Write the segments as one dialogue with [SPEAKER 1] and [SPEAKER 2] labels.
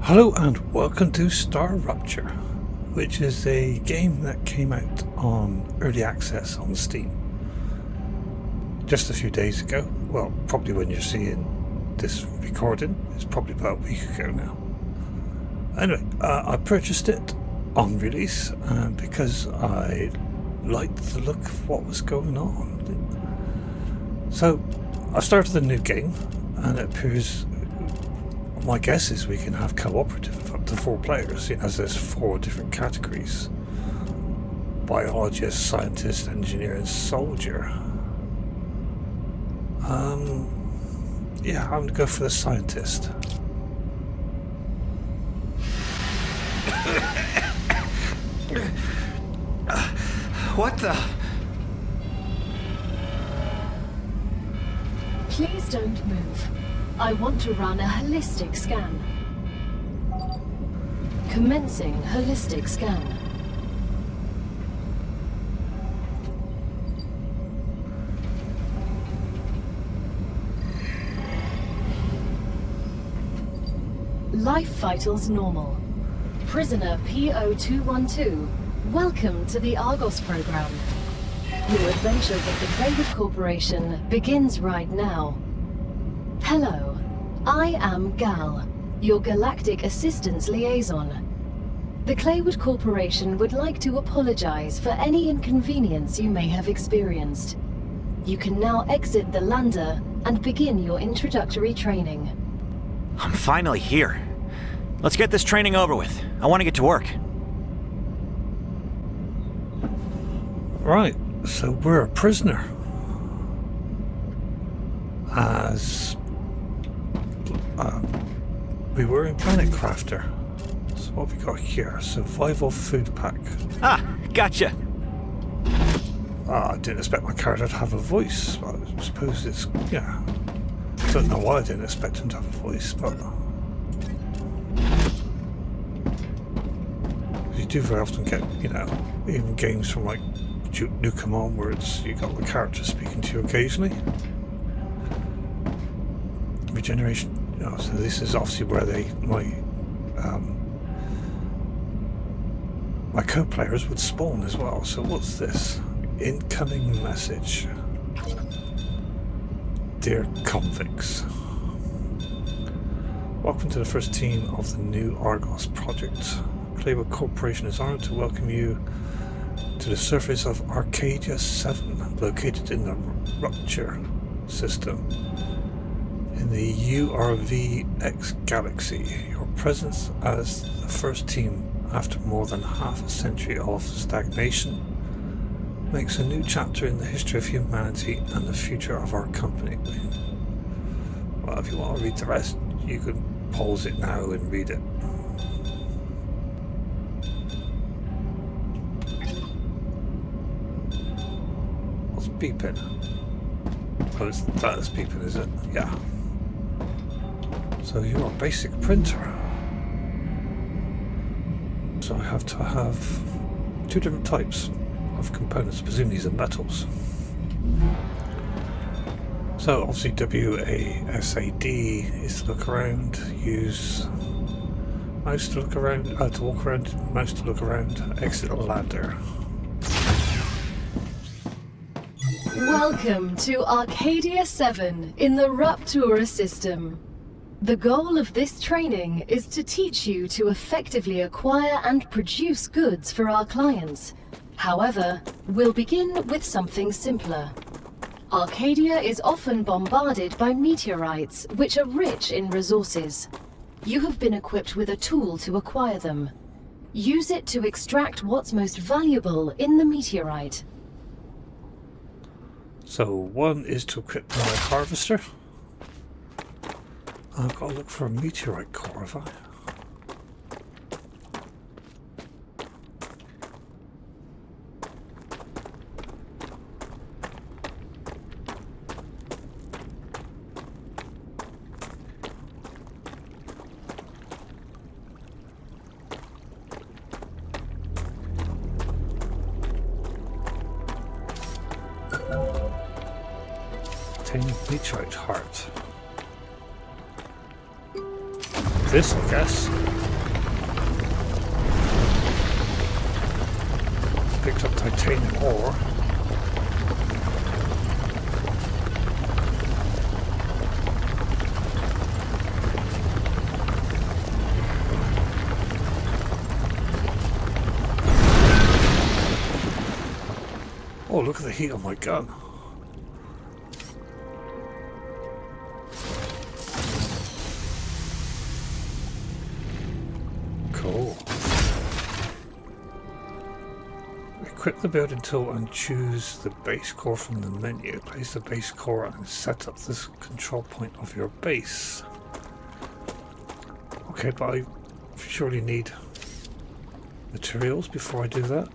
[SPEAKER 1] Hello and welcome to StarRupture, which is a game that came out on early access on Steam just a few days ago. Well, probably when you're seeing this recording, it's probably about a week ago now. Anyway, I purchased it on release because I liked the look of what was going on. So I started a new game, and it appears, my guess is we can have cooperative of up to 4 players, as there's 4 different categories: biologist, scientist, engineer and soldier. Yeah, I'm going to go for the scientist.
[SPEAKER 2] What the?
[SPEAKER 3] Please don't move. I want to run a holistic scan. Commencing holistic scan. Life vitals normal. Prisoner P0212, welcome to the Argos program. Your adventure with the Claywood Corporation begins right now. Hello, I am Gal, your Galactic Assistance Liaison. The Claywood Corporation would like to apologize for any inconvenience you may have experienced. You can now exit the lander and begin your introductory training.
[SPEAKER 2] I'm finally here. Let's get this training over with. I want to get to work.
[SPEAKER 1] Right, so we're a prisoner. As we were in Planet Crafter. So what have we got here? Survival food pack.
[SPEAKER 2] Ah, gotcha.
[SPEAKER 1] I didn't expect my character to have a voice. I suppose it's, yeah. I don't know why I didn't expect him to have a voice, but you do very often get, even games from like Duke Nukem onwards, you got the character speaking to you occasionally. Regeneration. So this is obviously where my co-players would spawn as well. So what's this? Incoming message. Dear convicts, welcome to the first team of the new Argos project. Claywood Corporation is honored to welcome you to the surface of Arcadia 7, located in the Rupture system in the URVX galaxy. Your presence as the first team after more than half a century of stagnation makes a new chapter in the history of humanity and the future of our company. Well, if you want to read the rest, you can pause it now and read it. What's beeping? Oh, that is beeping, is it? Yeah. So you're a basic printer. So I have to have 2 different types of components. I presume these are metals. So obviously WASAD is to look around, use mouse to look around, to walk around, mouse to look around, exit a ladder.
[SPEAKER 3] Welcome to Arcadia 7 in the Rupture system. The goal of this training is to teach you to effectively acquire and produce goods for our clients. However, we'll begin with something simpler. Arcadia is often bombarded by meteorites, which are rich in resources. You have been equipped with a tool to acquire them. Use it to extract what's most valuable in the meteorite.
[SPEAKER 1] So one is to equip my harvester. I've got to look for a meteorite core, have I? Meteorite heart. this, I guess. Picked up titanium ore. Oh, look at the heat on my gun. Cool. Equip the building tool and choose the base core from the menu. Place the base core and set up this control point of your base. Okay, but I surely need materials before I do that.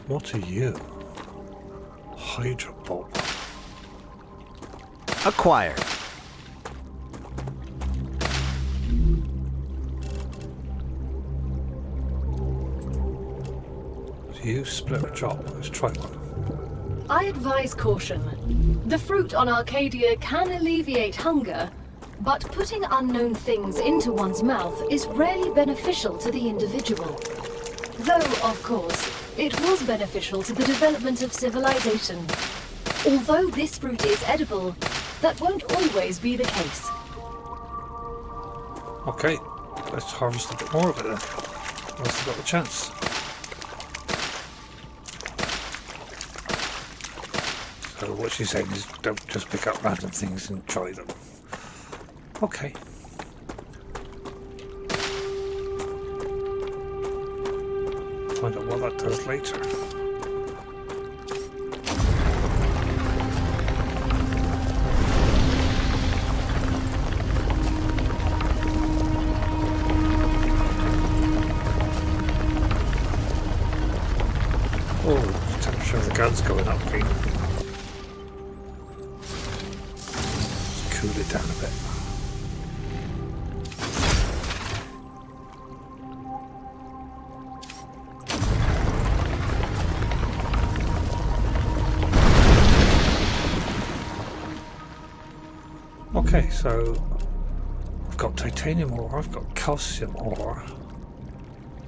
[SPEAKER 1] What are you? Hydra bolt.
[SPEAKER 2] Acquired.
[SPEAKER 1] You split or drop. Let's try one.
[SPEAKER 3] I advise caution. The fruit on Arcadia can alleviate hunger, but putting unknown things into one's mouth is rarely beneficial to the individual. Though, of course, it was beneficial to the development of civilization. Although this fruit is edible, that won't always be the case.
[SPEAKER 1] Okay, let's harvest a bit more of it then. Whilst I've got the chance. So what she's saying is don't just pick up random things and try them. Okay. Find out what that does later. Oh, the temperature of the gun's going up, Pete. Cool it down a bit. Okay, so I've got titanium ore, I've got calcium ore,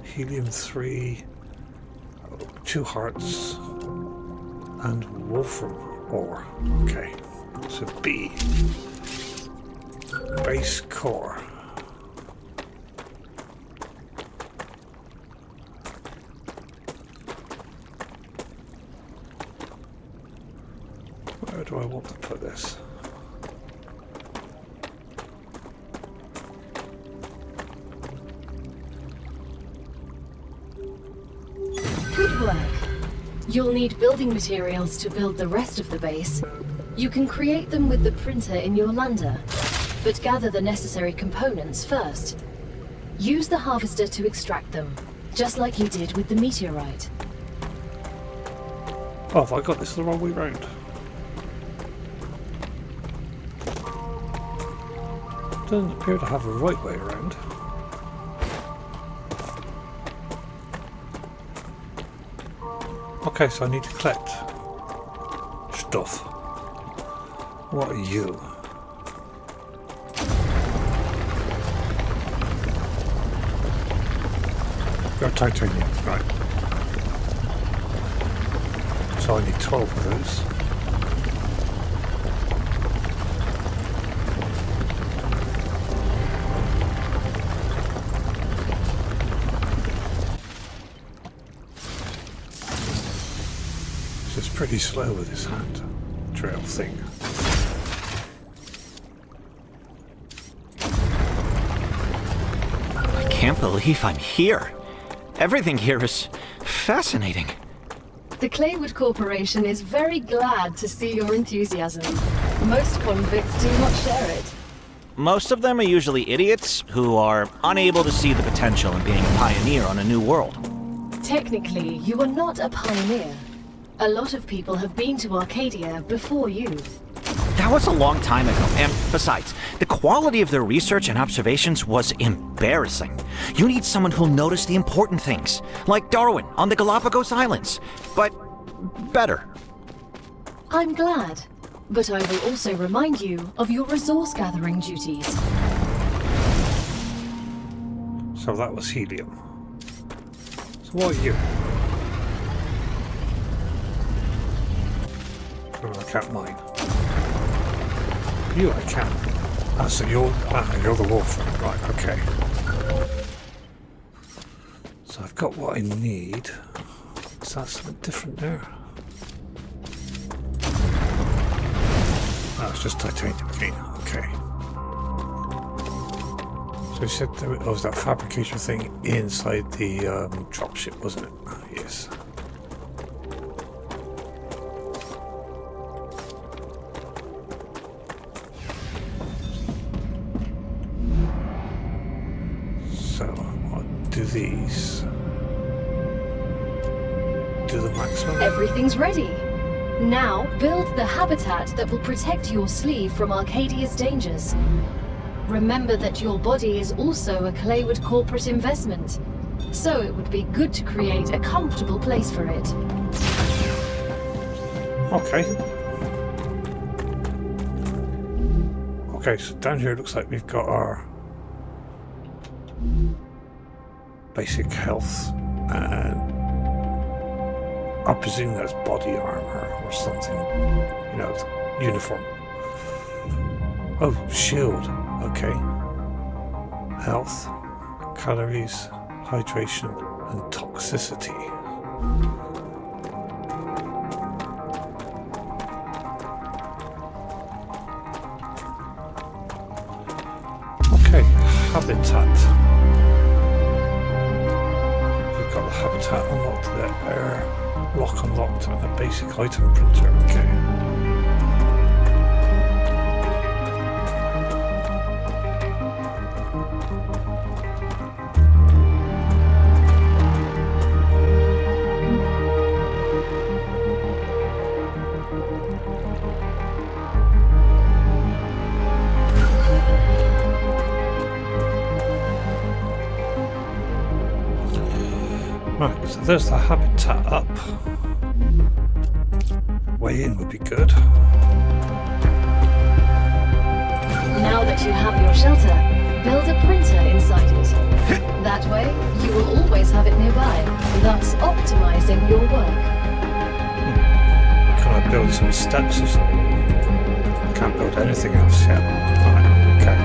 [SPEAKER 1] helium-3, 2 hearts, and wolfram ore. Okay, so B. Base core. Where do I want to put this?
[SPEAKER 3] Good work. You'll need building materials to build the rest of the base. You can create them with the printer in your lander, but gather the necessary components first. Use the harvester to extract them, just like you did with the meteorite.
[SPEAKER 1] Oh, have I got this the wrong way round? Doesn't appear to have a right way around. Okay, so I need to collect stuff. What are you? You're titanium, right. So I need 12 of those. It's pretty slow with this hand trail thing.
[SPEAKER 2] I can't believe I'm here. Everything here is fascinating.
[SPEAKER 3] The Claywood Corporation is very glad to see your enthusiasm. Most convicts do not share it.
[SPEAKER 2] Most of them are usually idiots who are unable to see the potential in being a pioneer on a new world.
[SPEAKER 3] Technically, you are not a pioneer. A lot of people have been to Arcadia before you.
[SPEAKER 2] That was a long time ago, and besides, the quality of their research and observations was embarrassing. You need someone who'll notice the important things, like Darwin on the Galapagos Islands, but better.
[SPEAKER 3] I'm glad, but I will also remind you of your resource gathering duties.
[SPEAKER 1] So that was helium. So what are you? Oh, I can't mine. You I can. Ah, so you're the wolf. Right, okay. So I've got what I need. Is that something different there? Oh, it's just titanium again. Okay. So you said there was that fabrication thing inside the dropship, wasn't it? Oh, yes. So I'll do these. Do the maximum.
[SPEAKER 3] Everything's ready. Now, build the habitat that will protect your sleeve from Arcadia's dangers. Remember that your body is also a Claywood corporate investment, so it would be good to create a comfortable place for it.
[SPEAKER 1] Okay. Okay, so down here it looks like we've got our basic health, and I presume that's body armor or something, you know, uniform. Oh, shield. Okay. Health, calories, hydration, and toxicity. Okay, habitat. We've got the habitat unlocked, the air lock unlocked, and a basic item printer. Okay. Right, so there's the habitat up. Way in would be good.
[SPEAKER 3] Now that you have your shelter, build a printer inside it. That way, you will always have it nearby, thus optimizing your work.
[SPEAKER 1] Can I build some steps or something? I can't build anything else yet. Right, okay.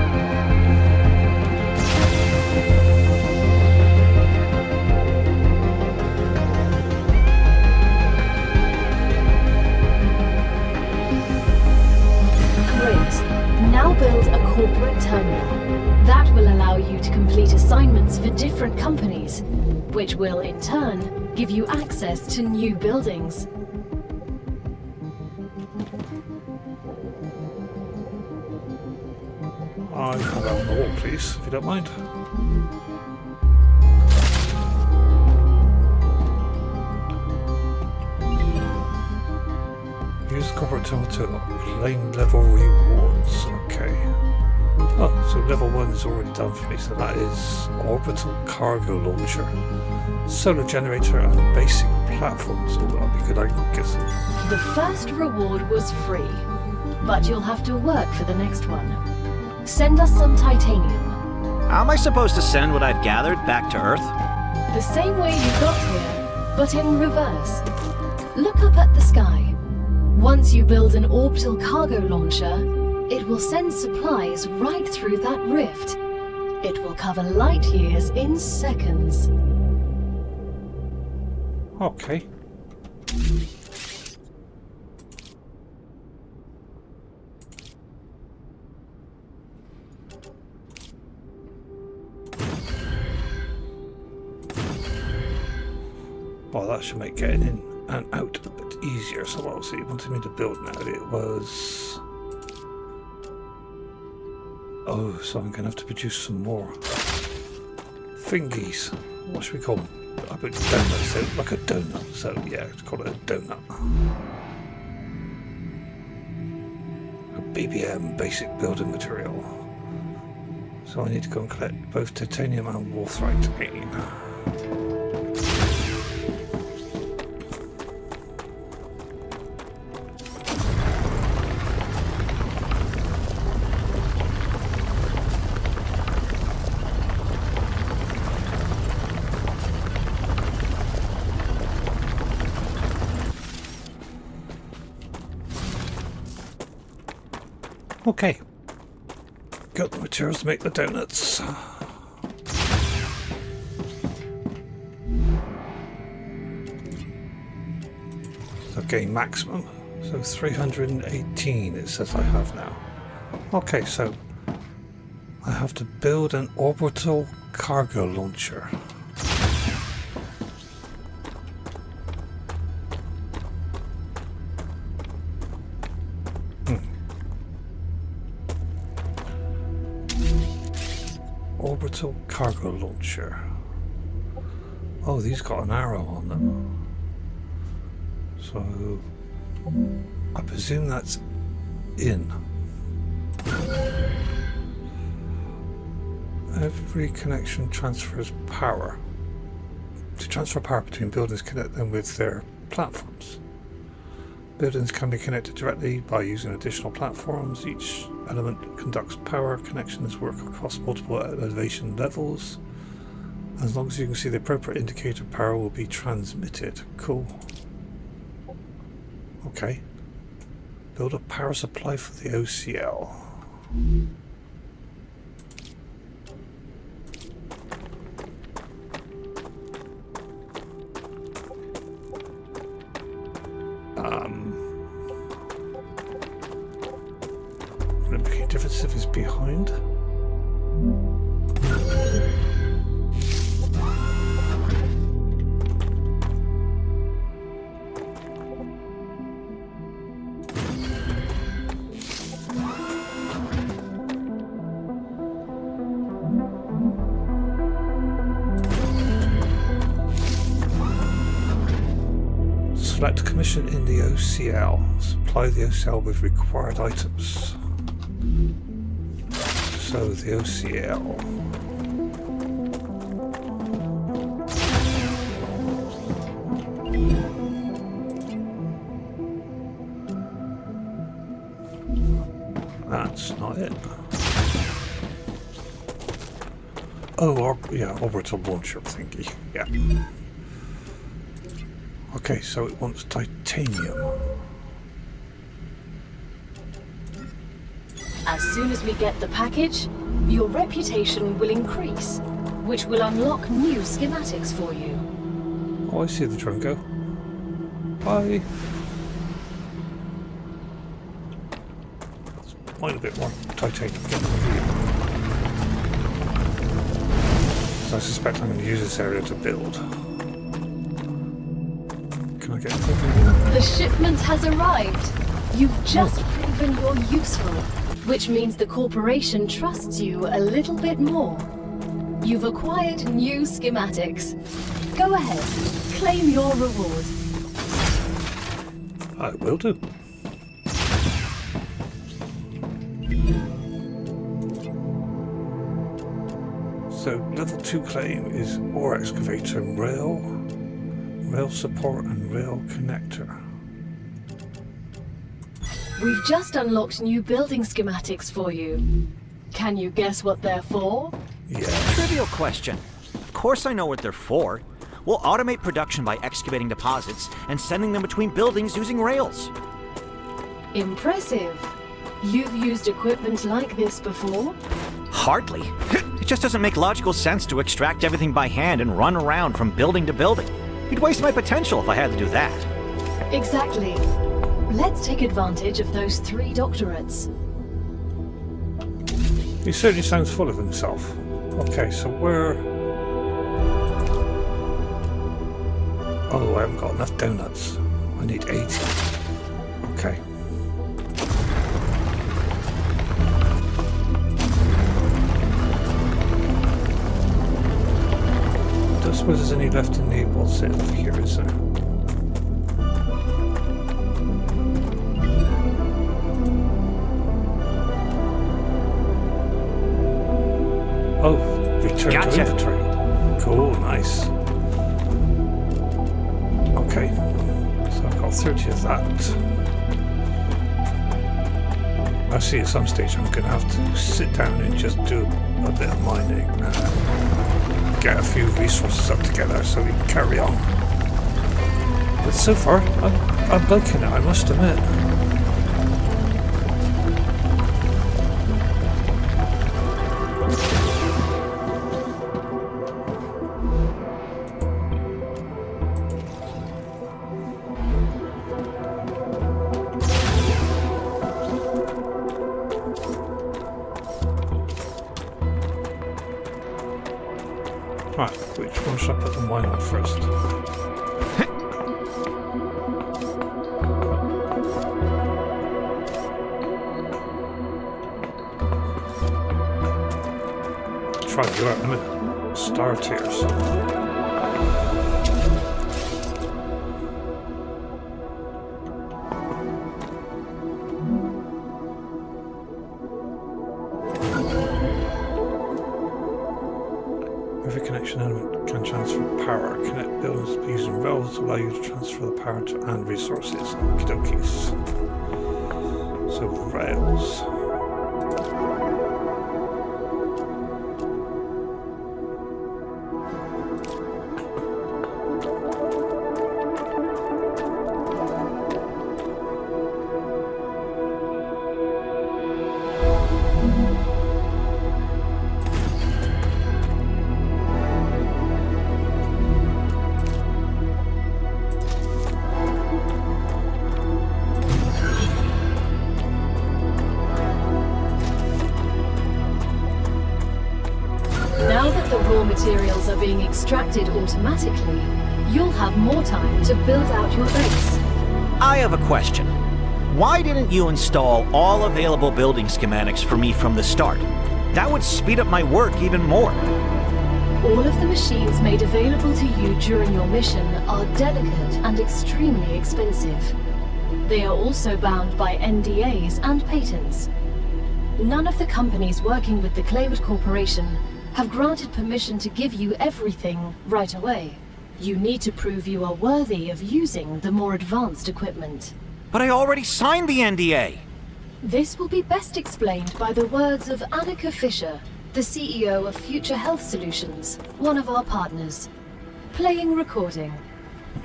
[SPEAKER 3] Now build a corporate terminal. That will allow you to complete assignments for different companies, which will in turn give you access to new buildings.
[SPEAKER 1] I have that on the wall, please, if you don't mind. Use the corporate terminal to obtain level rewards. Okay. Oh, so level 1 is already done for me, so that is orbital cargo launcher, solar generator, and basic platforms. Oh, that'll be good, I guess.
[SPEAKER 3] The first reward was free, but you'll have to work for the next one. Send us some titanium.
[SPEAKER 2] How am I supposed to send what I've gathered back to Earth?
[SPEAKER 3] The same way you got here, but in reverse. Look up at the sky. Once you build an orbital cargo launcher, it will send supplies right through that rift. It will cover light years in seconds.
[SPEAKER 1] Okay. Well, that should make getting in and out a bit easier. So what was it you wanted me to build now? It was... Oh, so I'm going to have to produce some more thingies. What should we call them? I put donuts, so like a donut. So yeah, let's call it a donut. A BBM, basic building material. So I need to go and collect both titanium and wolfrite again. Okay. Got the materials to make the donuts. So gain maximum. So 318 it says I have now. Okay, so I have to build an orbital cargo launcher. Orbital cargo launcher. Oh, these got an arrow on them. So I presume that's in. Every connection transfers power. To transfer power between buildings, connect them with their platforms. Buildings can be connected directly by using additional platforms. Each element conducts power. Connections work across multiple elevation levels. As long as you can see the appropriate indicator, power will be transmitted. Cool. Okay. Build a power supply for the OCL. Would it make a difference if he's behind? Select commission in the OCL. Supply the OCL with required items. So the OCL. That's not it. Oh, yeah, orbital launcher thingy. Yeah. Okay, so it wants titanium.
[SPEAKER 3] As soon as we get the package, your reputation will increase, which will unlock new schematics for you.
[SPEAKER 1] Oh, I see the drone go. Bye. Let's mine a bit more titanium. Get the view. So I suspect I'm going to use this area to build. Can I get anything?
[SPEAKER 3] The shipment has arrived. You've just proven you're useful, which means the corporation trusts you a little bit more. You've acquired new schematics. Go ahead, claim your reward.
[SPEAKER 1] I will do. So level 2 claim is ore excavator, rail support and rail connector.
[SPEAKER 3] We've just unlocked new building schematics for you. Can you guess what they're for?
[SPEAKER 1] Yeah.
[SPEAKER 2] Trivial question. Of course I know what they're for. We'll automate production by excavating deposits and sending them between buildings using rails.
[SPEAKER 3] Impressive. You've used equipment like this before?
[SPEAKER 2] Hardly. It just doesn't make logical sense to extract everything by hand and run around from building to building. You'd waste my potential if I had to do that.
[SPEAKER 3] Exactly. Let's take advantage of those 3 doctorates.
[SPEAKER 1] He certainly sounds full of himself. Okay, so where... Oh, I haven't got enough donuts. I need 80. Okay. I don't suppose there's any left in the... What's it over here, is there? Oh, return to inventory. Cool, nice. Okay, so I've got 30 of that. I see at some stage I'm going to have to sit down and just do a bit of mining and get a few resources up together so we can carry on. But so far, I'm liking it, I must admit. Right, which one should I put the mine on first? Try you out in a minute. Star Tears. Every connection element can transfer power. Connect buildings using rails to allow you to transfer the power to and resources. Okie dokies. So rails.
[SPEAKER 3] Materials are being extracted automatically, you'll have more time to build out your base.
[SPEAKER 2] I have a question. Why didn't you install all available building schematics for me from the start? That would speed up my work even more.
[SPEAKER 3] All of the machines made available to you during your mission are delicate and extremely expensive. They are also bound by NDAs and patents. None of the companies working with the Claywood Corporation have granted permission to give you everything right away. You need to prove you are worthy of using the more advanced equipment.
[SPEAKER 2] But I already signed the NDA!
[SPEAKER 3] This will be best explained by the words of Annika Fisher, the CEO of Future Health Solutions, one of our partners. Playing recording.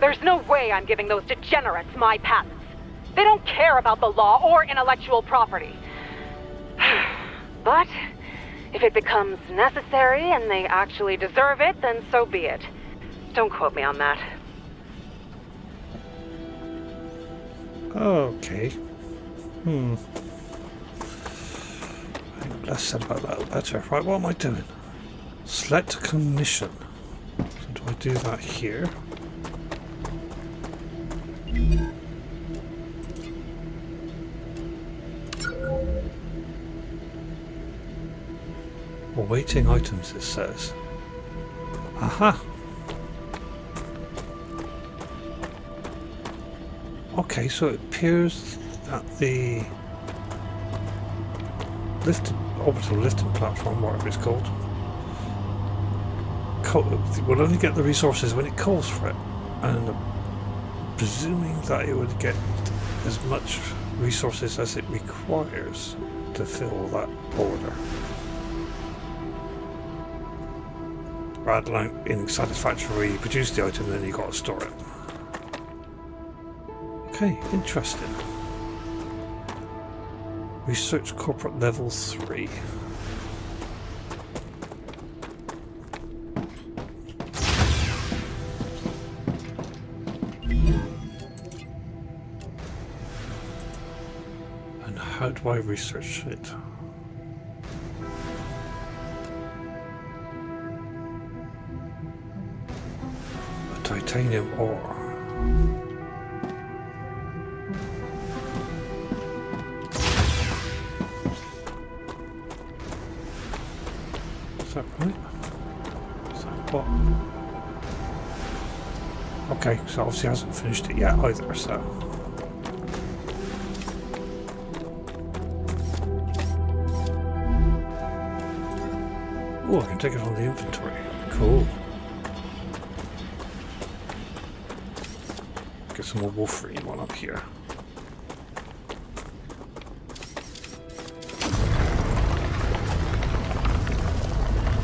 [SPEAKER 4] There's no way I'm giving those degenerates my patents. They don't care about the law or intellectual property. But if it becomes necessary and they actually deserve it, then so be it. Don't quote me on that.
[SPEAKER 1] Okay. Less said about that, the better. Right, what am I doing? Select a commission. So do I do that here? Awaiting items, it says. Aha! Okay, so it appears that the orbital lifting platform, whatever it's called, will only get the resources when it calls for it. And I'm presuming that it would get as much resources as it requires to fill that order. Rather than in Satisfactory, you produce the item, then you've got to store it. Okay, interesting. Research corporate level 3. And how do I research it? Titanium ore. Is that right? Is that what? Okay, so obviously hasn't finished it yet either, so. Oh, I can take it from the inventory. Cool. Get some more Wolverine while I'm here.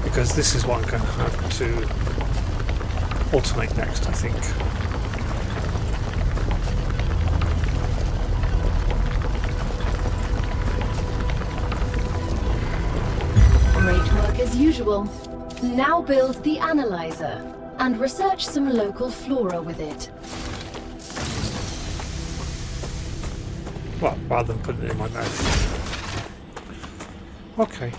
[SPEAKER 1] Because this is what I'm going to have to alternate next, I think.
[SPEAKER 3] Great work as usual. Now build the analyzer and research some local flora with it.
[SPEAKER 1] Well, rather than putting it in my mouth. Okay.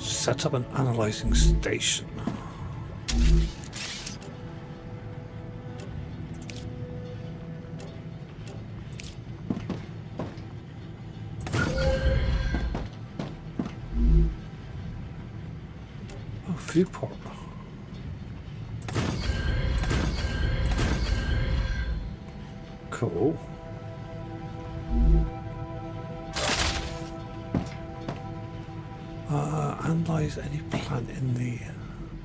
[SPEAKER 1] Set up an analyzing station. Oh, viewport. Cool. Analyze any plant in the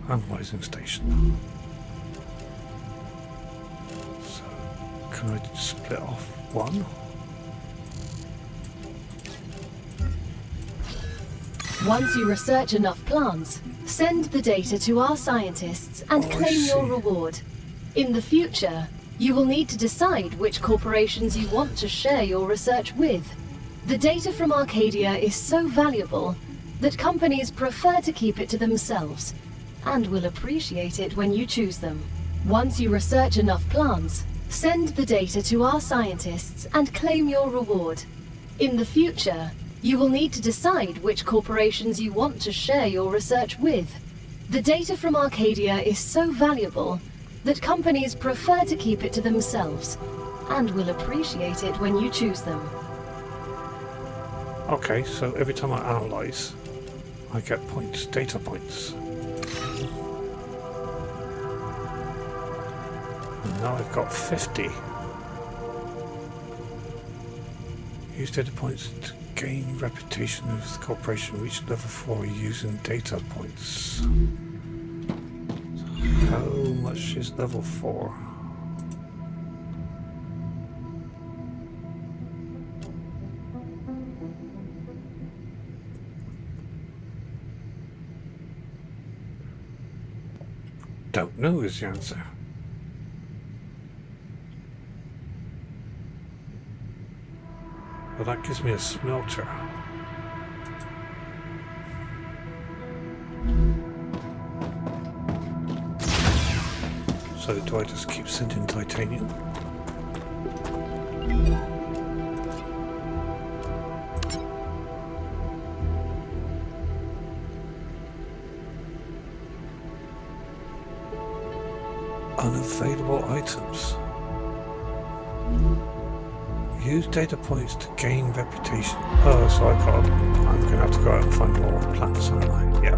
[SPEAKER 1] analyzing station. So, can I split off one?
[SPEAKER 3] Once you research enough plants, send the data to our scientists and
[SPEAKER 1] Oh, I
[SPEAKER 3] claim your
[SPEAKER 1] see.
[SPEAKER 3] reward. In the future, you will need to decide which corporations you want to share your research with. The data from Arcadia is so valuable that companies prefer to keep it to themselves and will appreciate it when you choose them. Once you research enough plants, send the data to our scientists and claim your reward. In the future, you will need to decide which corporations you want to share your research with. The data from Arcadia is so valuable that companies prefer to keep it to themselves and will appreciate it when you choose them.
[SPEAKER 1] Okay, so every time I analyze, I get points, data points. And now I've got 50. Use data points to gain reputation with the corporation. Reach level 4 using data points. How much is level 4? Don't know is the answer. But that gives me a smelter. So do I just keep sending titanium? Unavailable items. Use data points to gain reputation. Oh, so I'm gonna have to go out and find more plants, aren't I? Yeah.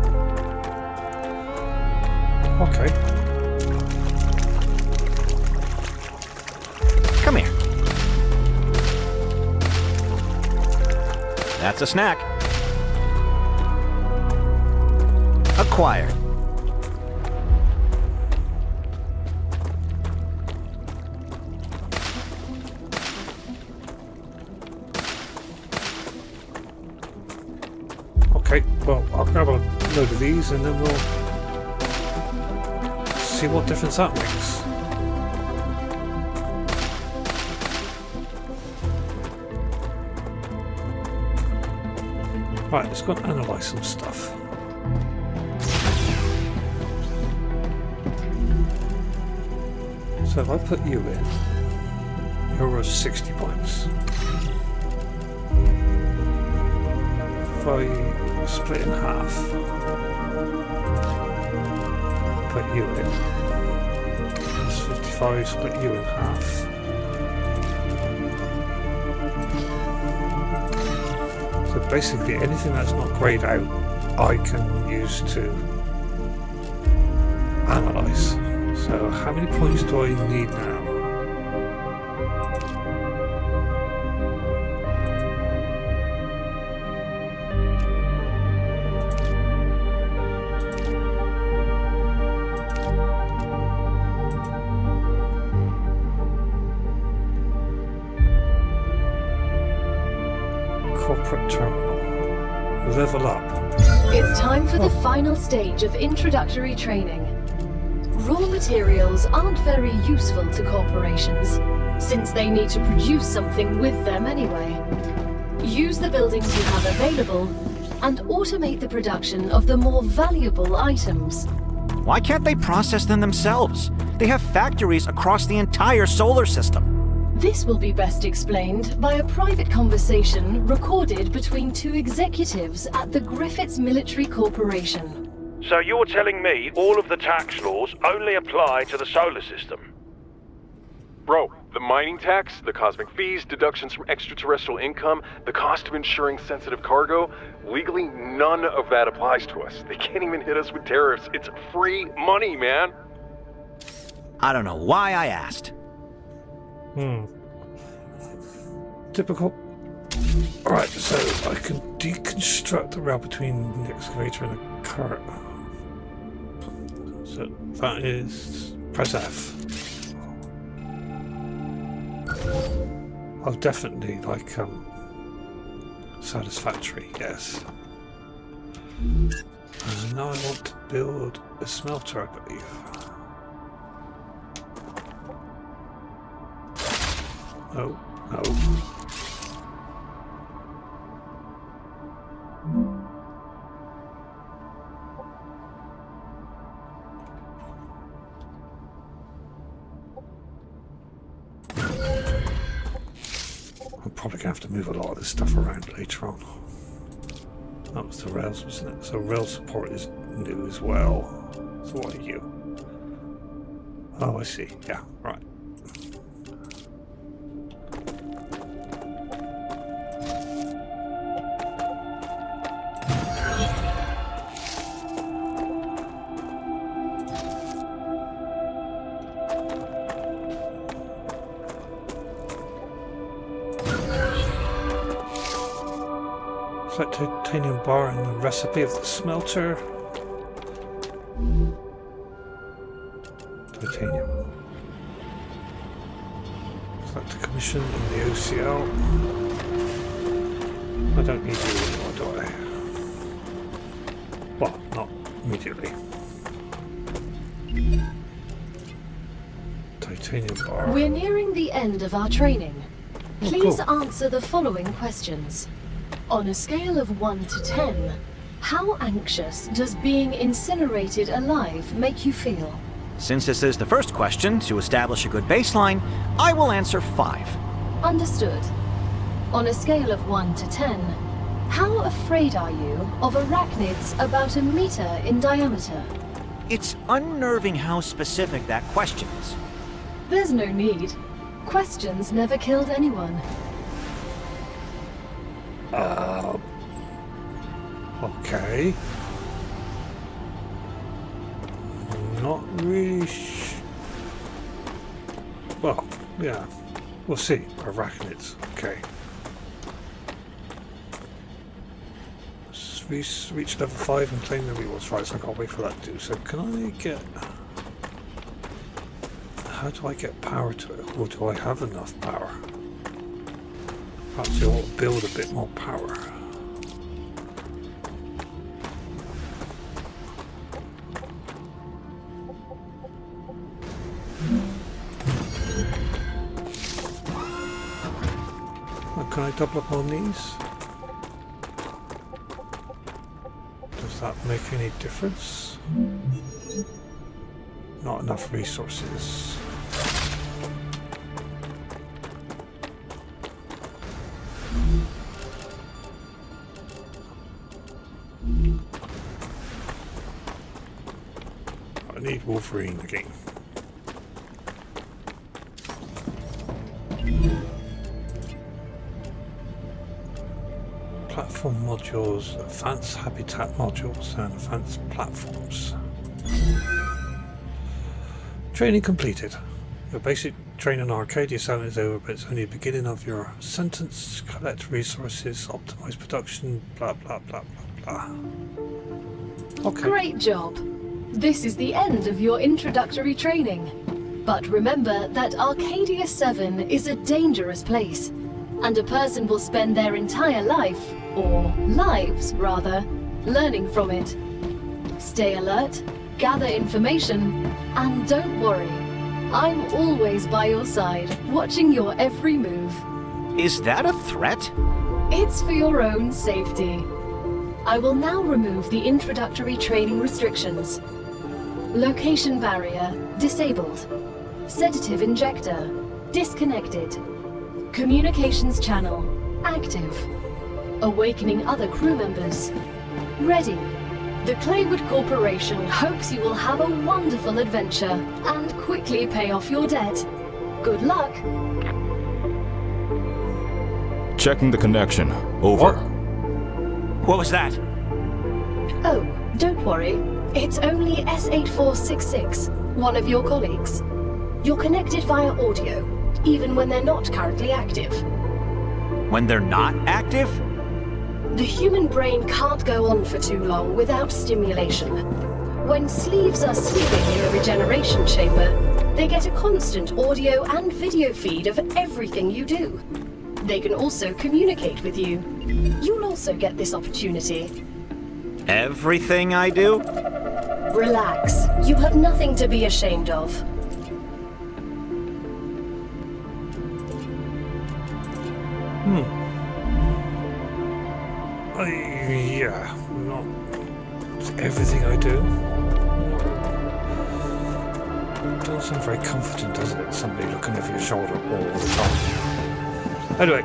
[SPEAKER 1] Okay.
[SPEAKER 2] Come here. That's a snack. Acquired.
[SPEAKER 1] Okay, well, I'll grab a load of these and then we'll see what difference that makes. Right, let's go and analyze some stuff. So if I put you in, you're worth 60 points. If I split in half, put you in, that's 55, split you in half. So basically anything that's not grayed out, I can use to analyze. So how many points do I need now? Corporate terminal. Level up.
[SPEAKER 3] It's time for the final stage of introductory training. Raw materials aren't very useful to corporations, since they need to produce something with them anyway. Use the buildings you have available and automate the production of the more valuable items.
[SPEAKER 2] Why can't they process them themselves? They have factories across the entire solar system.
[SPEAKER 3] This will be best explained by a private conversation recorded between two executives at the Griffiths Military Corporation.
[SPEAKER 5] So you're telling me all of the tax laws only apply to the solar system?
[SPEAKER 6] Bro, the mining tax, the cosmic fees, deductions from extraterrestrial income, the cost of insuring sensitive cargo, legally none of that applies to us. They can't even hit us with tariffs. It's free money, man.
[SPEAKER 2] I don't know why I asked.
[SPEAKER 1] Typical. Alright, so I can deconstruct the rail between the excavator and the cart. So that is press F. Oh, definitely, like, satisfactory, yes. And now I want to build a smelter, I believe. No, no. I'm probably going to have to move a lot of this stuff around later on. That was the rails, wasn't it? So rail support is new as well. So what are you? Oh, I see. Yeah, right. That titanium bar in the recipe of the smelter. Titanium. Select the commission in the OCL. I don't need you anymore, do I? Well, not immediately. Titanium bar.
[SPEAKER 3] We're nearing the end of our training. Please answer the following questions. On a scale of 1 to 10, how anxious does being incinerated alive make you feel?
[SPEAKER 2] Since this is the first question, to establish a good baseline, I will answer 5.
[SPEAKER 3] Understood. On a scale of 1 to 10, how afraid are you of arachnids about 1 meter in diameter?
[SPEAKER 2] It's unnerving how specific that question is.
[SPEAKER 3] There's no need. Questions never killed anyone.
[SPEAKER 1] Okay. Not really well, yeah. We'll see. Arachnids. Okay. Reach level 5 and claim the rewards. Right, so I can't wait for that to do. So can I get... How do I get power to it? Or do I have enough power? Perhaps I ought to build a bit more power. Can I double up on these? Does that make any difference? Not enough resources. I need Wolverine again. Platform modules, advanced habitat modules, and advanced platforms. Training completed. Your basic training on Arcadia assignment is over, but it's only the beginning of your sentence. Collect resources, optimize production, blah blah blah blah blah. Okay.
[SPEAKER 3] Great job. This is the end of your introductory training. But remember that Arcadia 7 is a dangerous place, and a person will spend their entire life, or lives rather, learning from it. Stay alert, gather information, and don't worry. I'm always by your side, watching your every move.
[SPEAKER 2] Is that a threat?
[SPEAKER 3] It's for your own safety. I will now remove the introductory training restrictions. Location barrier disabled. Sedative injector Disconnected. Communications channel active. Awakening other crew members. Ready. The Claywood Corporation hopes you will have a wonderful adventure and quickly pay off your debt. Good luck.
[SPEAKER 7] Checking the connection. Over.
[SPEAKER 2] What was that?
[SPEAKER 3] Oh, don't worry. It's only S8466, one of your colleagues. You're connected via audio, even when they're not currently active.
[SPEAKER 2] When they're not active?
[SPEAKER 3] The human brain can't go on for too long without stimulation. When sleeves are sleeping in a regeneration chamber, they get a constant audio and video feed of everything you do. They can also communicate with you. You'll also get this opportunity.
[SPEAKER 2] Everything I do?
[SPEAKER 3] Relax. You have nothing to be ashamed of.
[SPEAKER 1] Yeah, not everything I do. Doesn't sound very comforting, does it? Somebody looking over your shoulder all the time. Anyway,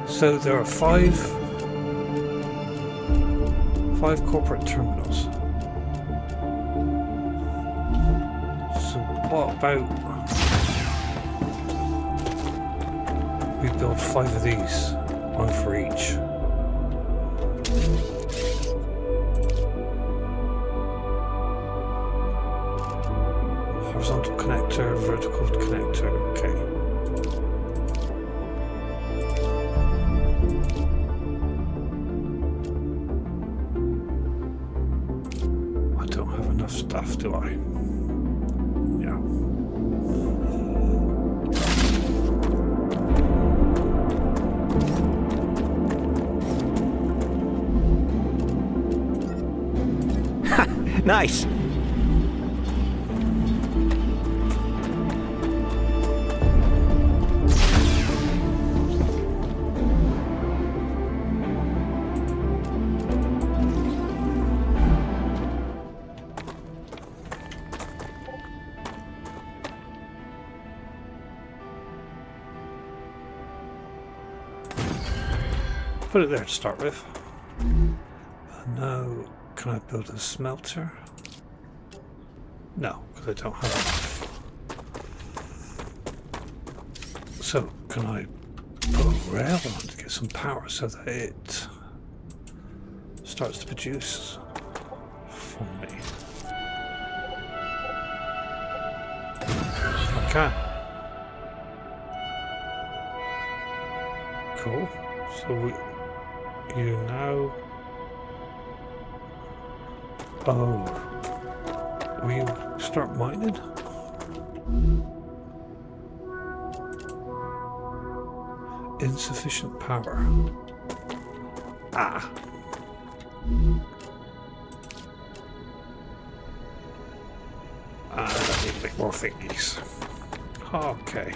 [SPEAKER 1] so there are five corporate terminals. So what about we build 5 of these, one for each? Horizontal connector, vertical connector, okay. I don't have enough stuff, do I? Yeah.
[SPEAKER 2] Nice.
[SPEAKER 1] Put it there to start with. And now, can I build a smelter? No, because I don't have enough. So, can I put a rail on to get some power so that it starts to produce for me? I can. Cool. So you now... Oh. Will you start mining? Insufficient power. Ah. I need a bit more thingies. Okay.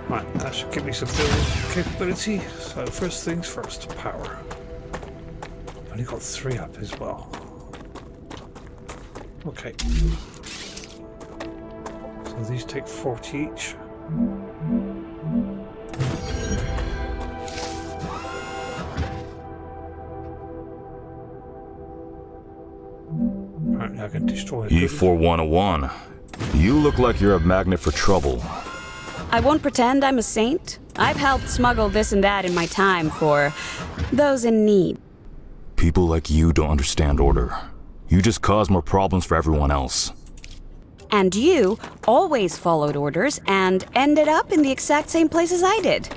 [SPEAKER 1] Right, that should give me some building capability. So first things first, power. Only got 3 up as well. Okay. So these take 40 each. Apparently I can destroy it.
[SPEAKER 7] E4101. You look like you're a magnet for trouble.
[SPEAKER 8] I won't pretend I'm a saint. I've helped smuggle this and that in my time for those in need.
[SPEAKER 7] People like you don't understand order. You just cause more problems for everyone else.
[SPEAKER 8] And you always followed orders and ended up in the exact same place as I did.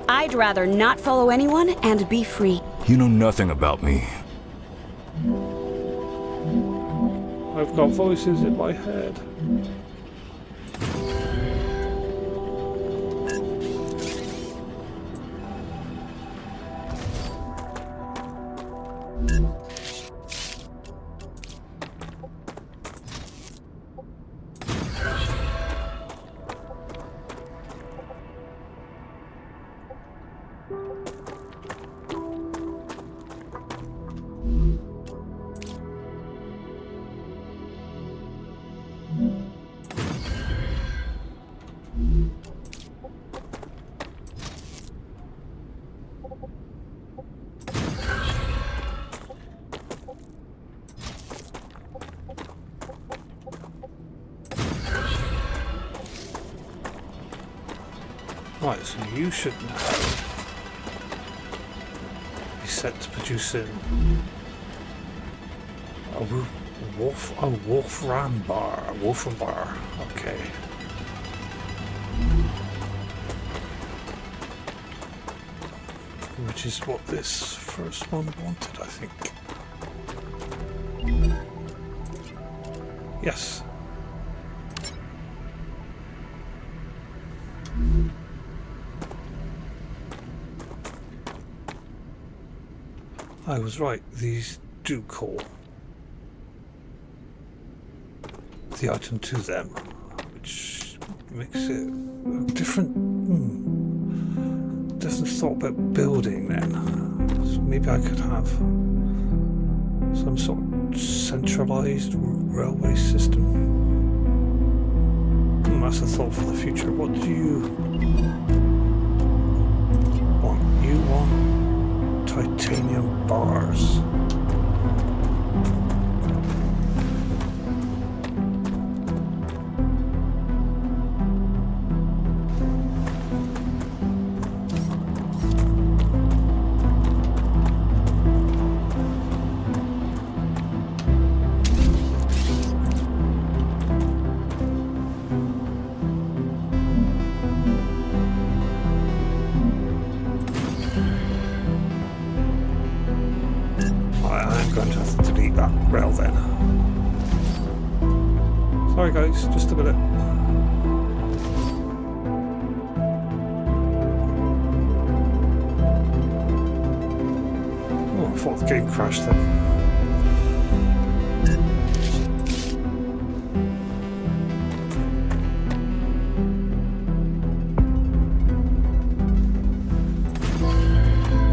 [SPEAKER 8] I'd rather not follow anyone and be free.
[SPEAKER 7] You know nothing about me.
[SPEAKER 1] I've got voices in my head. Right, so you should now be set to producing a wolfram bar. Okay. Which is what this first one wanted, I think. Yes. I was right, these do call the item to them, which makes it a different thought about building then. So maybe I could have some sort of centralized railway system. That's a thought for the future. What do you want? You want titanium bars. Sorry guys, just a minute. Oh, I thought the game crashed then.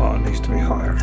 [SPEAKER 1] Oh, it needs to be higher.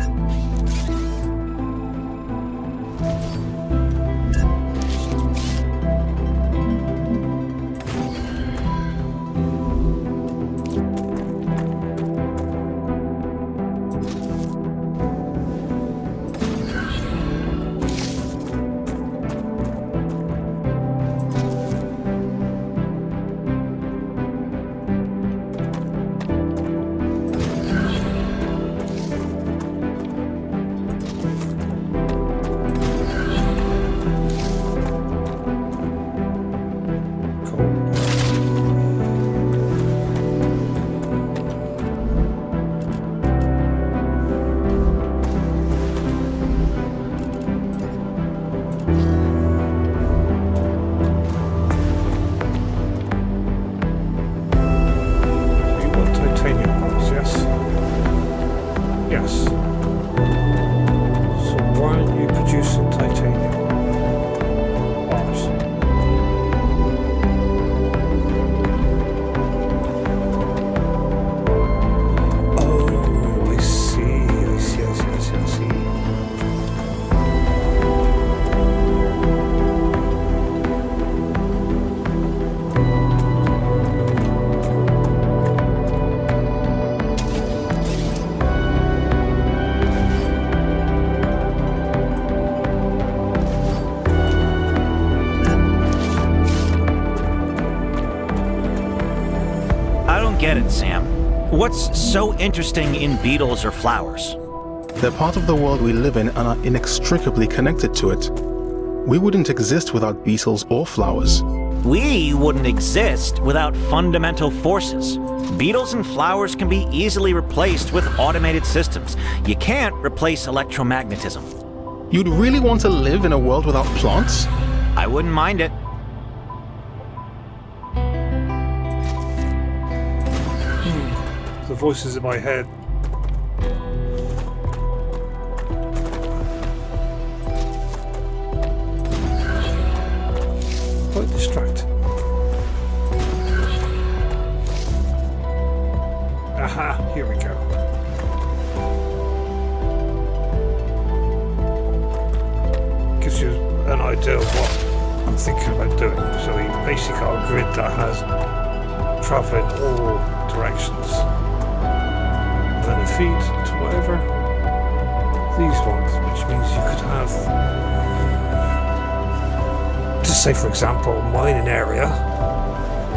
[SPEAKER 2] Get it, Sam. What's so interesting in beetles or flowers?
[SPEAKER 9] They're part of the world we live in and are inextricably connected to it. We wouldn't exist without beetles or flowers.
[SPEAKER 2] We wouldn't exist without fundamental forces. Beetles and flowers can be easily replaced with automated systems. You can't replace electromagnetism.
[SPEAKER 9] You'd really want to live in a world without plants?
[SPEAKER 2] I wouldn't mind it.
[SPEAKER 1] The voices in my head. Quite distracting. Aha, here we go. Gives you an idea of what I'm thinking about doing. So we basically got a grid that has traveling all directions. And then it feeds to whatever these ones, which means you could have, just say for example, mining area,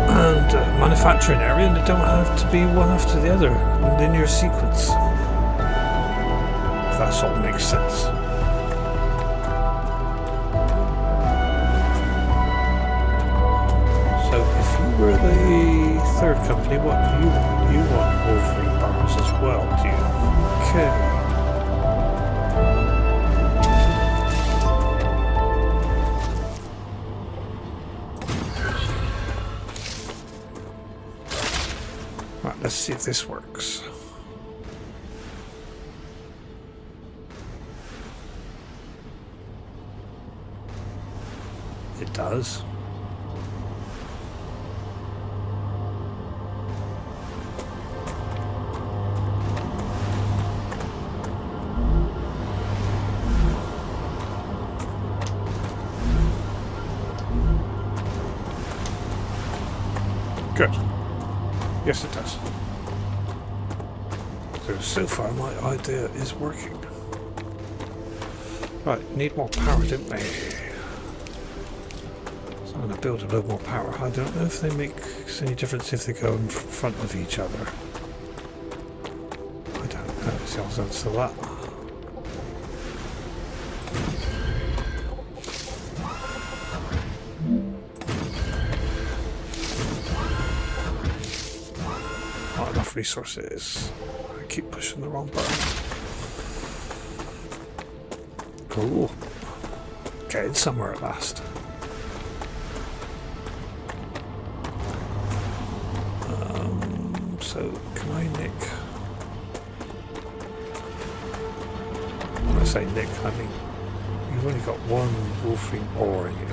[SPEAKER 1] and manufacturing area, and they don't have to be one after the other in linear sequence. If that sort of makes sense. So if you were the third company, what do you want? You want Wolverine bars as well, do you? Okay. Right, let's see if this works. It does. Good. Yes, it does. So far my idea is working. Right, need more power, didn't we? So I'm going to build a little more power. I don't know if they make any difference if they go in front of each other. I don't know. It's the answer to that. Not enough resources. I keep pushing the wrong button. Cool. Getting somewhere at last. So can I nick? When I say nick, I mean you've only got one wolfing ore in you.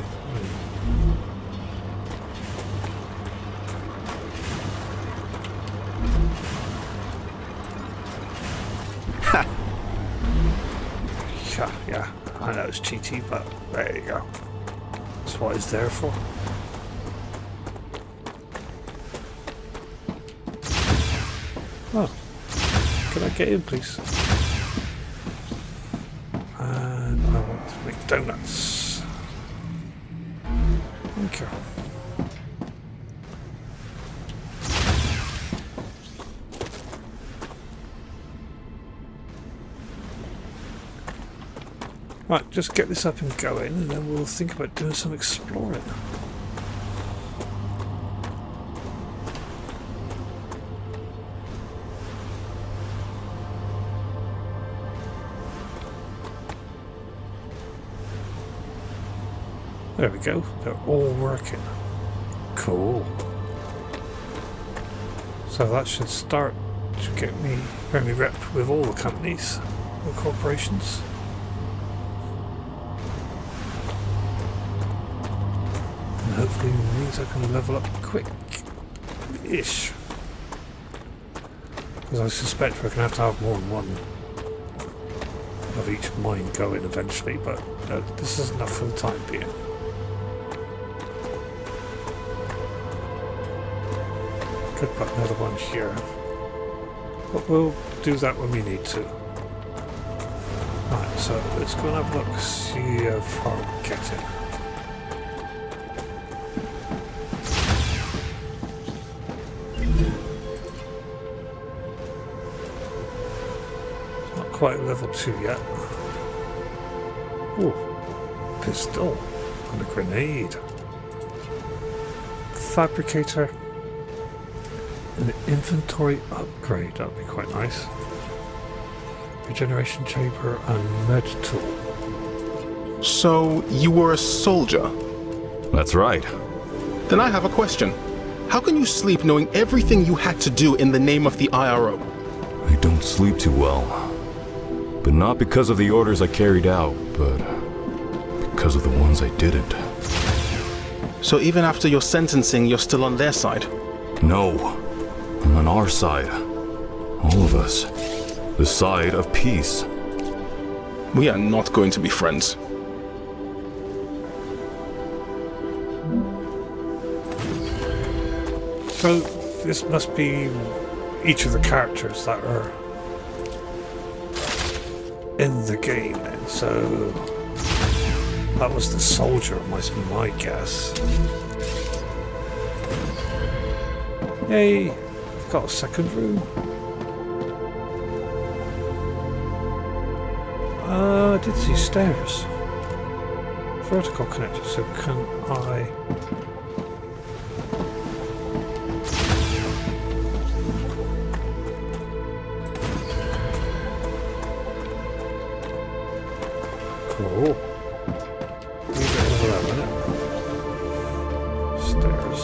[SPEAKER 1] Yeah, I know it's cheaty, but there you go. That's what it's there for. Oh, can I get in, please? And I want to make donuts. Thank you. Right, just get this up and going, and then we'll think about doing some exploring. There we go, they're all working. Cool. So that should start to get me rep with all the companies, the corporations. Hopefully it means I can level up quick-ish. Because I suspect we're going to have more than one of each mine going eventually, but this is enough for the time being. Could put another one here. But we'll do that when we need to. Right, so let's go and have a look, see how far we're getting. Quite level 2 yet. Ooh, pistol and a grenade. Fabricator and an inventory upgrade, that'd be quite nice. Regeneration chamber and med tool.
[SPEAKER 9] So, you were a soldier?
[SPEAKER 7] That's right.
[SPEAKER 9] Then I have a question. How can you sleep knowing everything you had to do in the name of the IRO?
[SPEAKER 7] I don't sleep too well. But not because of the orders I carried out, but because of the ones I didn't.
[SPEAKER 9] So even after your sentencing, you're still on their side?
[SPEAKER 7] No. I'm on our side. All of us. The side of peace.
[SPEAKER 9] We are not going to be friends.
[SPEAKER 1] So this must be each of the characters that are in the game then, so that was the soldier, must be my guess. Yay! I've got a second room. I did see stairs. Vertical connector, so can I... Cool. Leave it over there, isn't it? Stairs.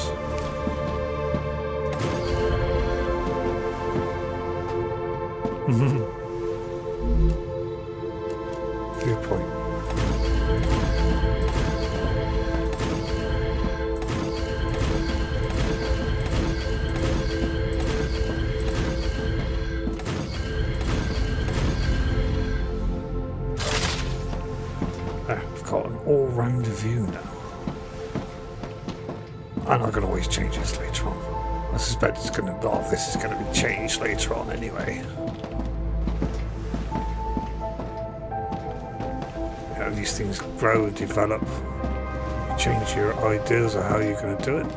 [SPEAKER 1] Viewpoint. I've got an all-round view now. And I can always change this later on. I suspect it's going to... Oh, this is going to be changed later on anyway. You know, these things grow and develop. You change your ideas of how you're going to do it.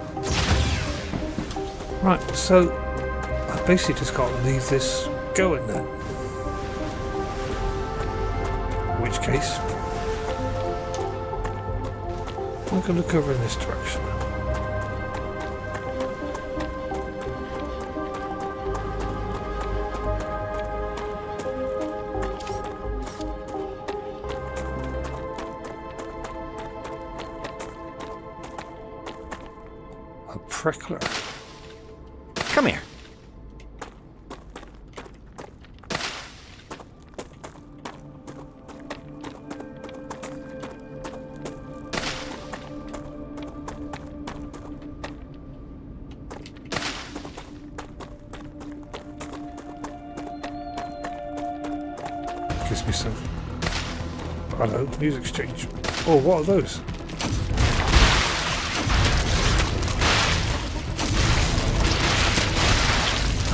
[SPEAKER 1] Right, so I basically just got to leave this going then. In which case, I can look over in this direction. A prickler.
[SPEAKER 2] Come here.
[SPEAKER 1] Gives me some... Hello, music exchange. Oh, what are those?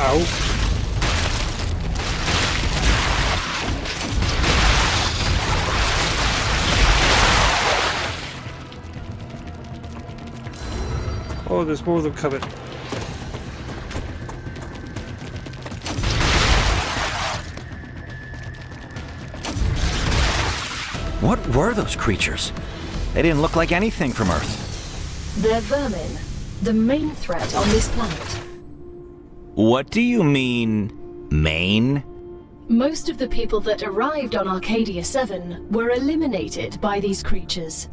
[SPEAKER 1] Ow. Oh, there's more of them coming.
[SPEAKER 2] What were those creatures? They didn't look like anything from Earth.
[SPEAKER 3] They're vermin, the main threat on this planet.
[SPEAKER 2] What do you mean, main?
[SPEAKER 3] Most of the people that arrived on Arcadia 7 were eliminated by these creatures.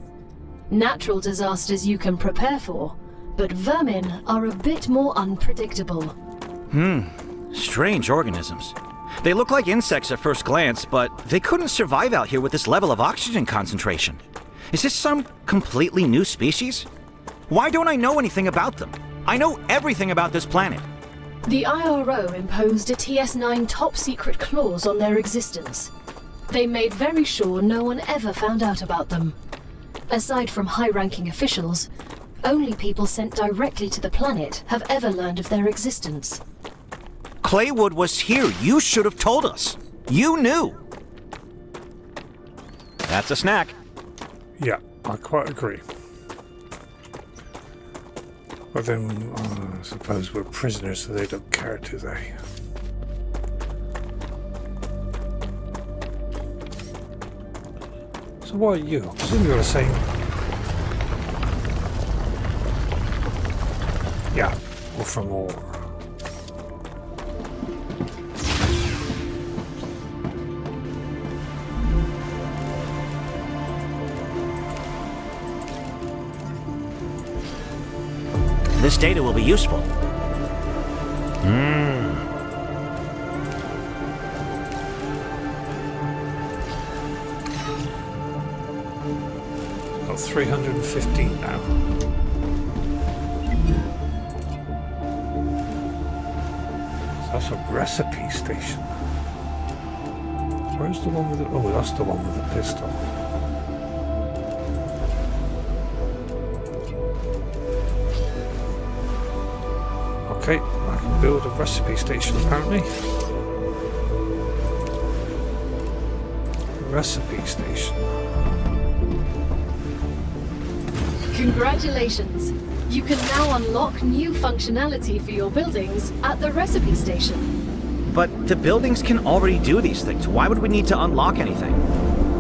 [SPEAKER 3] Natural disasters you can prepare for, but vermin are a bit more unpredictable.
[SPEAKER 2] Strange organisms. They look like insects at first glance, but they couldn't survive out here with this level of oxygen concentration. Is this some completely new species? Why don't I know anything about them? I know everything about this planet.
[SPEAKER 3] The IRO imposed a TS9 top-secret clause on their existence. They made very sure no one ever found out about them. Aside from high-ranking officials, only people sent directly to the planet have ever learned of their existence.
[SPEAKER 2] Claywood was here. You should have told us. You knew. That's a snack.
[SPEAKER 1] Yeah, I quite agree. But then, I suppose we're prisoners, so they don't care, do they? So what are you? I assume you're the same. Yeah, or from more.
[SPEAKER 2] This data will be useful.
[SPEAKER 1] Got 315 now. So that's a recipe station. Where's the one with the... Oh, that's the one with the pistol. Okay, I can build a recipe station apparently. Recipe station.
[SPEAKER 3] Congratulations! You can now unlock new functionality for your buildings at the recipe station.
[SPEAKER 2] But the buildings can already do these things. Why would we need to unlock anything?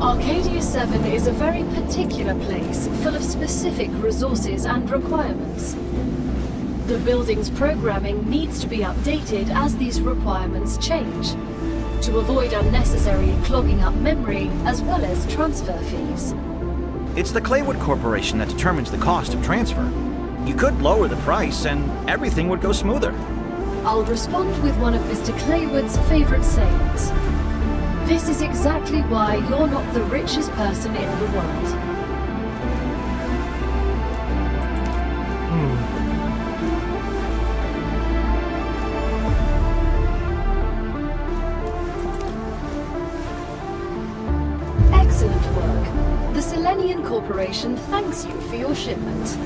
[SPEAKER 3] Arcadia 7 is a very particular place, full of specific resources and requirements. The building's programming needs to be updated as these requirements change, to avoid unnecessary clogging up memory as well as transfer fees.
[SPEAKER 2] It's the Claywood Corporation that determines the cost of transfer. You could lower the price and everything would go smoother.
[SPEAKER 3] I'll respond with one of Mr. Claywood's favorite sayings. This is exactly why you're not the richest person in the world. Excellent work. The Selenian Corporation thanks you for your shipment.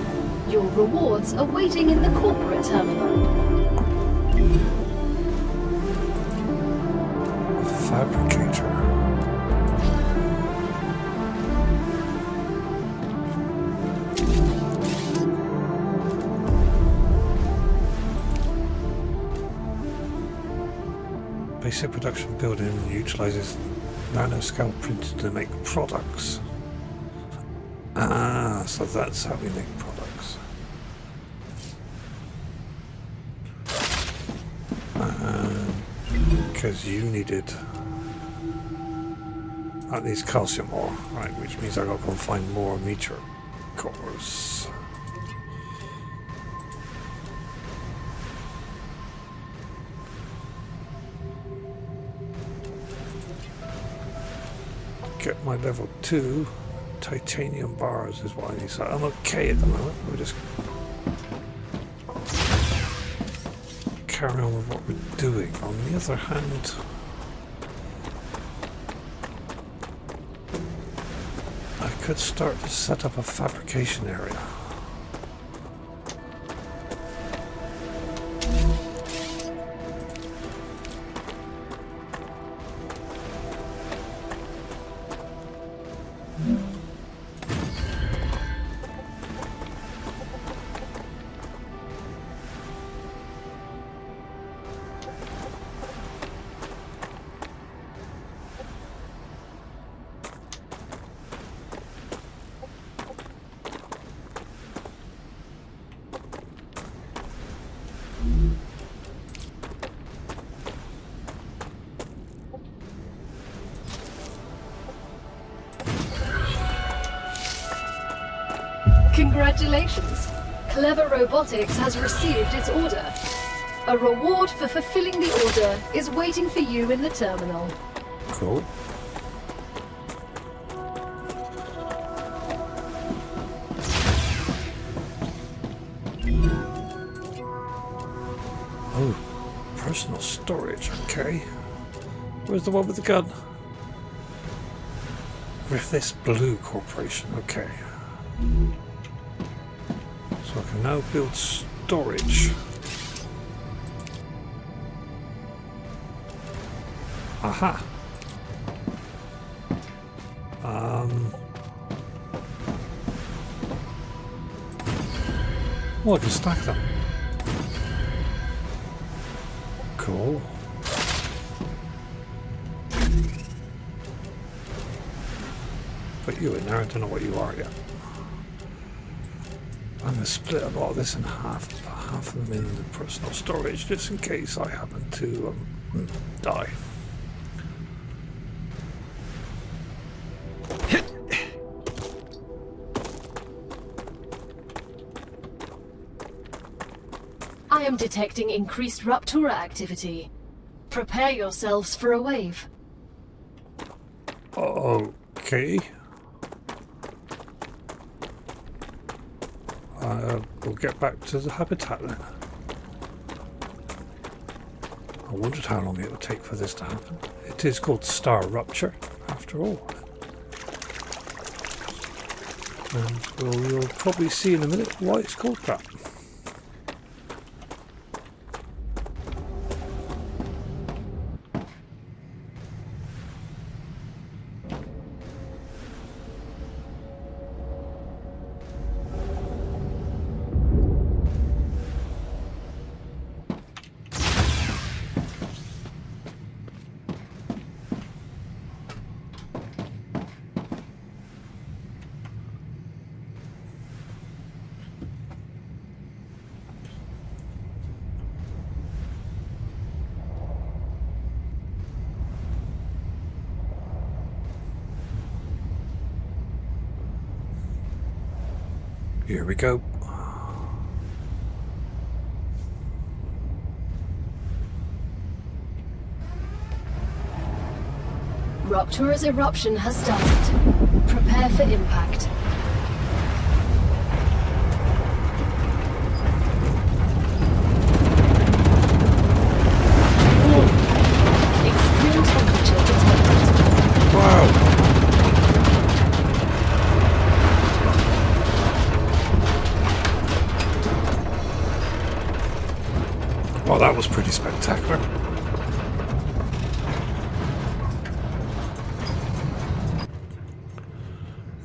[SPEAKER 3] Your rewards are waiting in the corporate terminal.
[SPEAKER 1] Fabricator. Basic production building utilizes nanoscale printing to make products. Ah, so that's how we make products. Because you needed at least calcium ore, right? Which means I gotta go and find more meteor cores. Get my level 2 titanium bars is what I need. So I'm okay at the moment. We're just carry on with what we're doing. On the other hand, I could start to set up a fabrication area.
[SPEAKER 3] Congratulations! Clever Robotics has received its order. A reward for fulfilling the order is waiting for you in the terminal.
[SPEAKER 1] Cool. Oh, personal storage, okay. Where's the one with the gun? With this Blue Corporation, okay. So I can now build storage. Aha! Well, I can stack them. Cool. Put you in there, I don't know what you are yet. I'm going to split a lot of this in half, put half of them in the personal storage, just in case I happen to die.
[SPEAKER 3] I am detecting increased Raptura activity. Prepare yourselves for a wave.
[SPEAKER 1] Okay. We'll get back to the habitat then. I wondered how long it would take for this to happen. It is called StarRupture, after all. And we'll probably see in a minute why it's called that. Here we go.
[SPEAKER 3] Rupture's eruption has started. Prepare for impact. Extreme temperature detected.
[SPEAKER 1] Wow. Well, that was pretty spectacular.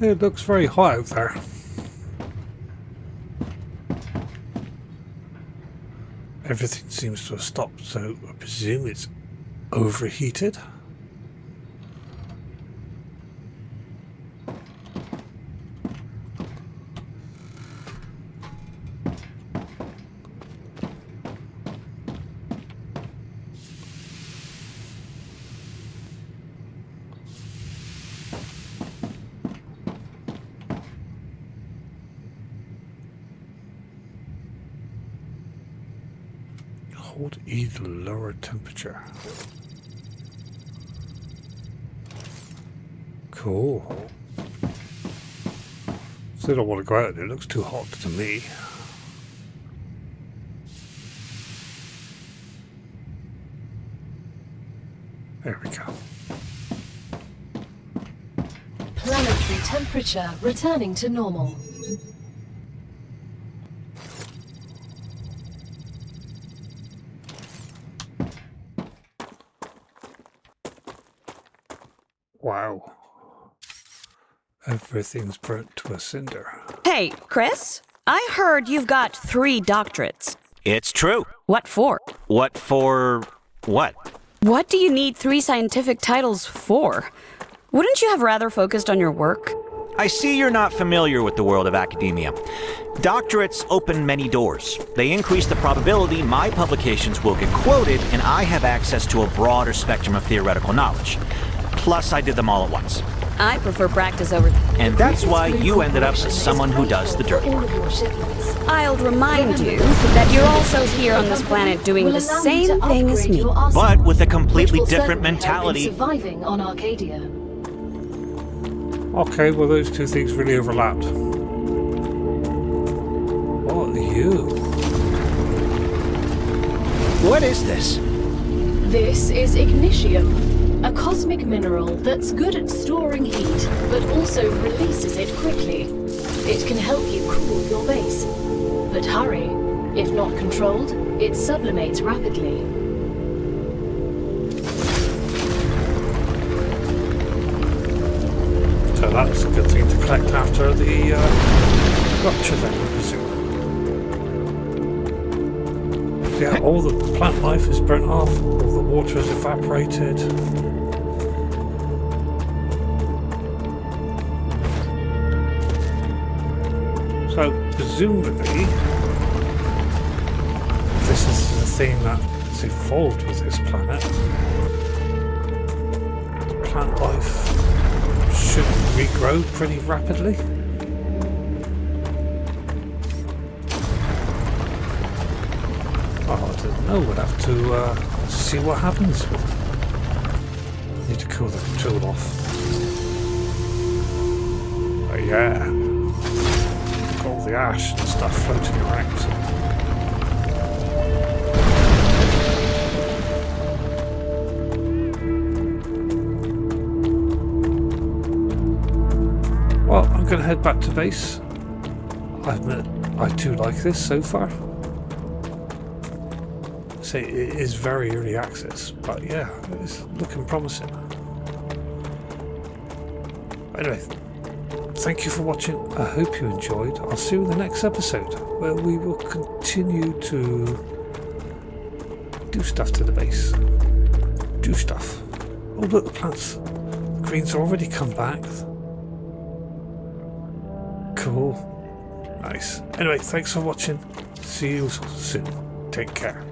[SPEAKER 1] It looks very hot out there. Everything seems to have stopped, so I presume it's overheated. Hold E to lower temperature. Cool. Still don't want to go out there, it looks too hot to me. There we go.
[SPEAKER 3] Planetary temperature returning to normal.
[SPEAKER 1] Wow. Everything's burnt to a cinder.
[SPEAKER 8] Hey, Chris, I heard you've got 3 doctorates.
[SPEAKER 2] It's true.
[SPEAKER 8] What for?
[SPEAKER 2] What for what?
[SPEAKER 8] What do you need 3 scientific titles for? Wouldn't you have rather focused on your work?
[SPEAKER 2] I see you're not familiar with the world of academia. Doctorates open many doors. They increase the probability my publications will get quoted, and I have access to a broader spectrum of theoretical knowledge. Plus, I did them all at once.
[SPEAKER 8] I prefer practice over...
[SPEAKER 2] And that's why you ended up as someone who does the dirty work.
[SPEAKER 8] I'll remind you that you're also here on this planet doing the same thing as me.
[SPEAKER 2] But with a completely different mentality.
[SPEAKER 3] Surviving on Arcadia.
[SPEAKER 1] Okay, well those two things really overlapped. What are you?
[SPEAKER 2] What is this?
[SPEAKER 3] This is ignium, a cosmic mineral that's good at storing heat, but also releases it quickly. It can help you cool your base. But hurry, if not controlled, it sublimates rapidly.
[SPEAKER 1] So that's a good thing to collect after the rupture then, I presume. Yeah, all the plant life is burnt off, all the water is evaporated. So, presumably, this is the thing that's evolved with this planet. The plant life should regrow pretty rapidly. Oh, I don't know, we'll have to see what happens with it. Need to cool the control off. Oh yeah. Got all the ash and stuff floating around. Well, I'm going to head back to base. I admit, I do like this so far. Say it is very early access, but yeah, it's looking promising. Anyway, thank you for watching. I hope you enjoyed. I'll see you in the next episode, where we will continue to do stuff to the base. Do stuff. Oh look, the plants. Greens already come back. Cool. Nice. Anyway, thanks for watching. See you soon. Take care.